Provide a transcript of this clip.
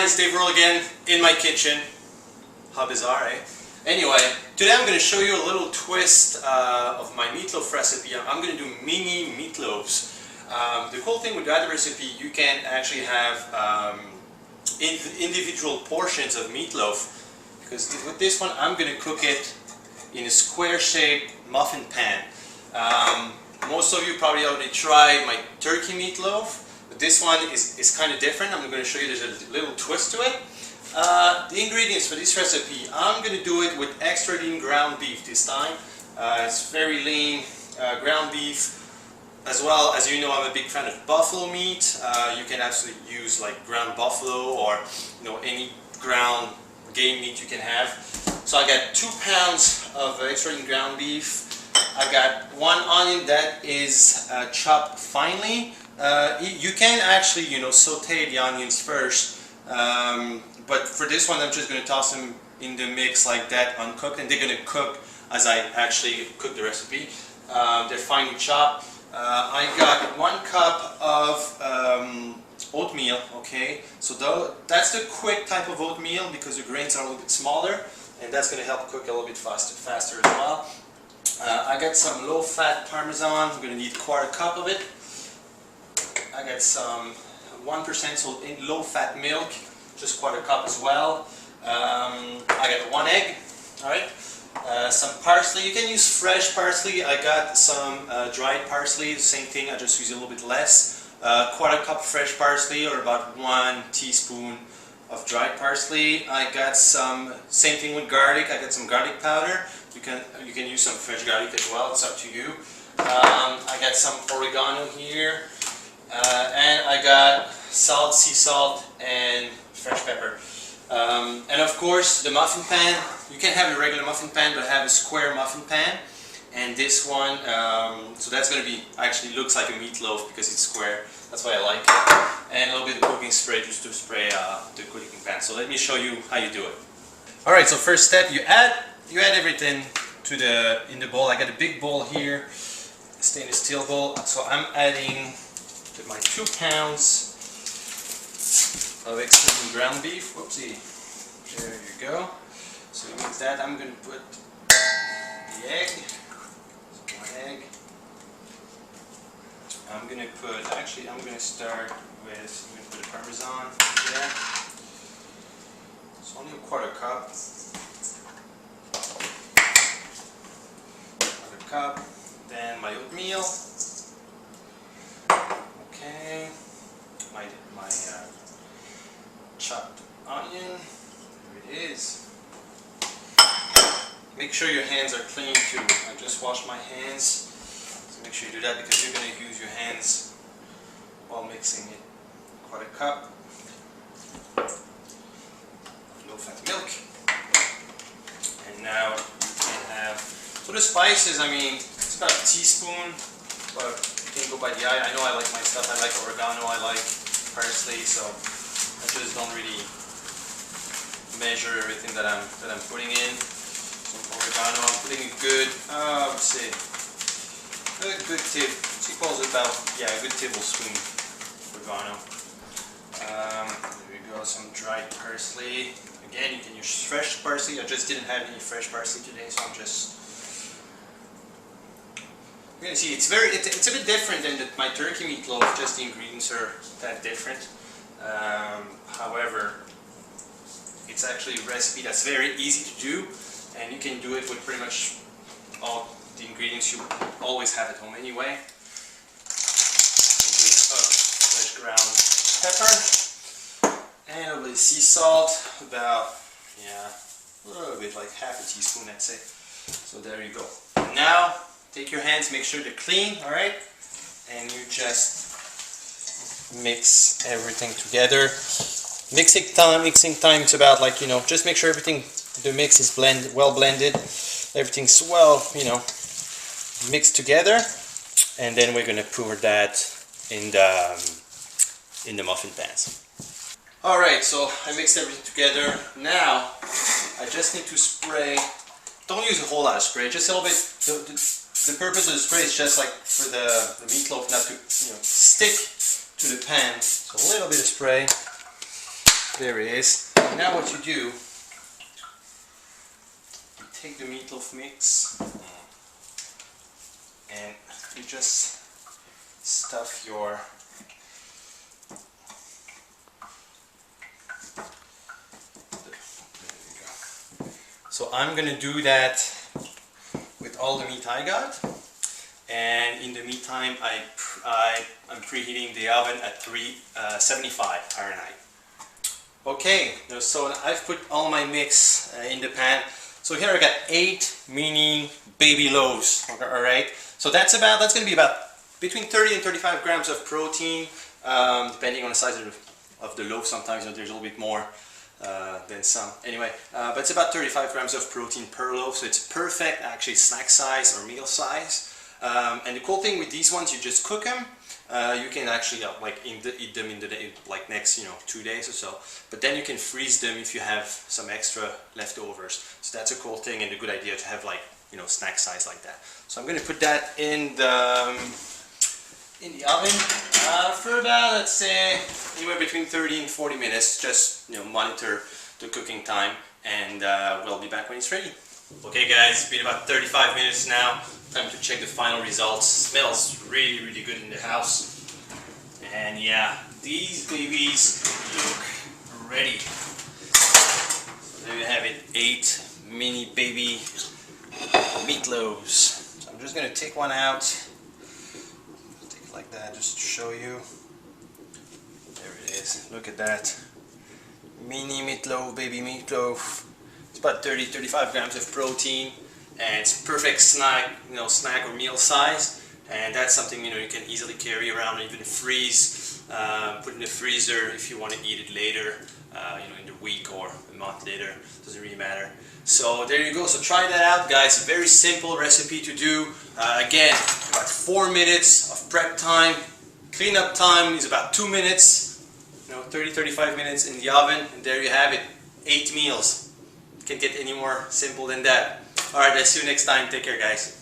guys, Dave Roll again in my kitchen. How bizarre, eh? Anyway, today I'm going to show you a little twist of my meatloaf recipe. I'm going to do mini meatloaves. The cool thing with that recipe, you can actually have individual portions of meatloaf, because with this one I'm going to cook it in a square-shaped muffin pan. Most of you probably already tried my turkey meatloaf. But this one is kind of different. I'm going to show you there's a little twist to it. The ingredients for this recipe, I'm going to do it with extra lean ground beef this time. It's very lean ground beef. As well, as you know, I'm a big fan of buffalo meat. You can actually use like ground buffalo or any ground game meat you can have. So I got 2 pounds of extra lean ground beef. I got 1 onion that is chopped finely. You can actually, saute the onions first, but for this one I'm just going to toss them in the mix like that, uncooked, and they're going to cook as I actually cook the recipe. They're finely chopped. I got 1 cup of oatmeal, okay, so that's the quick type of oatmeal because the grains are a little bit smaller, and that's going to help cook a little bit faster as well. I got some low-fat Parmesan. I'm going to need 1/4 cup of it. I got some 1% so in low-fat milk, just 1/4 cup as well. I got 1 egg, alright. Some parsley. You can use fresh parsley. I got some dried parsley, the same thing, I just use a little bit less. 1/4 cup fresh parsley, or about 1 teaspoon of dried parsley. I got some, same thing with garlic, I got some garlic powder. You can use some fresh garlic as well, it's up to you. I got some oregano here. And I got salt, sea salt, and fresh pepper. And of course the muffin pan. You can have a regular muffin pan, but have a square muffin pan. And this one, so that's going to be, actually looks like a meatloaf because it's square. That's why I like it. And a little bit of cooking spray just to spray the cooking pan. So let me show you how you do it. Alright, so first step, you add everything to in the bowl. I got a big bowl here, stainless steel bowl. So I'm adding my 2 pounds of extra ground beef. Whoopsie. There you go. So with that, I'm going to put the egg. So 1 egg. I'm going to put, actually I'm going to start with, I'm going to put a Parmesan there. It's only 1/4 cup. 1/4 cup. Then my oatmeal. Okay, my chopped onion, there it is. Make sure your hands are clean too. I just washed my hands, so make sure you do that because you're going to use your hands while mixing it. 1/4 cup of low-fat milk, and now you can have, so the spices, I mean, it's about a teaspoon, but you can go by the eye. I know I like my stuff. I like oregano, I like parsley, so I just don't really measure everything that I'm putting in. So oregano, I'm putting a good, let's see, a good tip. She calls it about, yeah, a good tablespoon oregano. There we go. Some dried parsley. Again, you can use fresh parsley. I just didn't have any fresh parsley today, so I'm just. You're going to see it's a bit different than my turkey meatloaf, just the ingredients are that different. However, it's actually a recipe that's very easy to do, and you can do it with pretty much all the ingredients you always have at home anyway. Fresh ground pepper, and a little bit of sea salt, about, yeah, a little bit, like 1/2 teaspoon, I'd say. So there you go. Now, take your hands, make sure they're clean, alright? And you just mix everything together. Mixing time is about, like, just make sure everything, the mix is well blended. Everything's well, mixed together. And then we're going to pour that in the muffin pans. Alright, so I mixed everything together. Now, I just need to spray. Don't use a whole lot of spray, just a little bit. The purpose of the spray is just like for the meatloaf not to stick to the pan. So a little bit of spray, There it is. Now what you do, you take the meatloaf mix and you just stuff your So I'm gonna do that with all the meat I got, and in the meantime I'm preheating the oven at 375 Fahrenheit. Okay, so I've put all my mix in the pan. So here I got 8 mini baby loaves. Alright, so that's gonna be about between 30 and 35 grams of protein, depending on the size of the loaf. Sometimes there's a little bit more than some. Anyway, but it's about 35 grams of protein per loaf, so it's perfect actually snack size or meal size. And the cool thing with these ones, you just cook them. You can actually like eat them in the day, like next 2 days or so. But then you can freeze them if you have some extra leftovers. So that's a cool thing and a good idea to have like snack size like that. So I'm going to put that in the oven for about, let's say, anywhere between 30 and 40 minutes. Just monitor the cooking time, and we'll be back when it's ready. Okay guys, it's been about 35 minutes now. Time to check the final results. Smells really, really good in the house. And yeah, these babies look ready. So there you have it, 8 mini baby meatloaves. So I'm just gonna take one out. Take it like that just to show you. There it is. Look at that. Mini meatloaf, baby meatloaf. It's about 30-35 grams of protein, and it's perfect snack, snack or meal size. And that's something you can easily carry around, even freeze, put in the freezer if you want to eat it later, in the week or a month later. Doesn't really matter. So there you go. So try that out, guys. A very simple recipe to do. Again, about 4 minutes of prep time. Cleanup time is about 2 minutes. 30-35 minutes in the oven, and there you have it. 8 meals. Can't get any more simple than that. Alright, I'll see you next time. Take care, guys.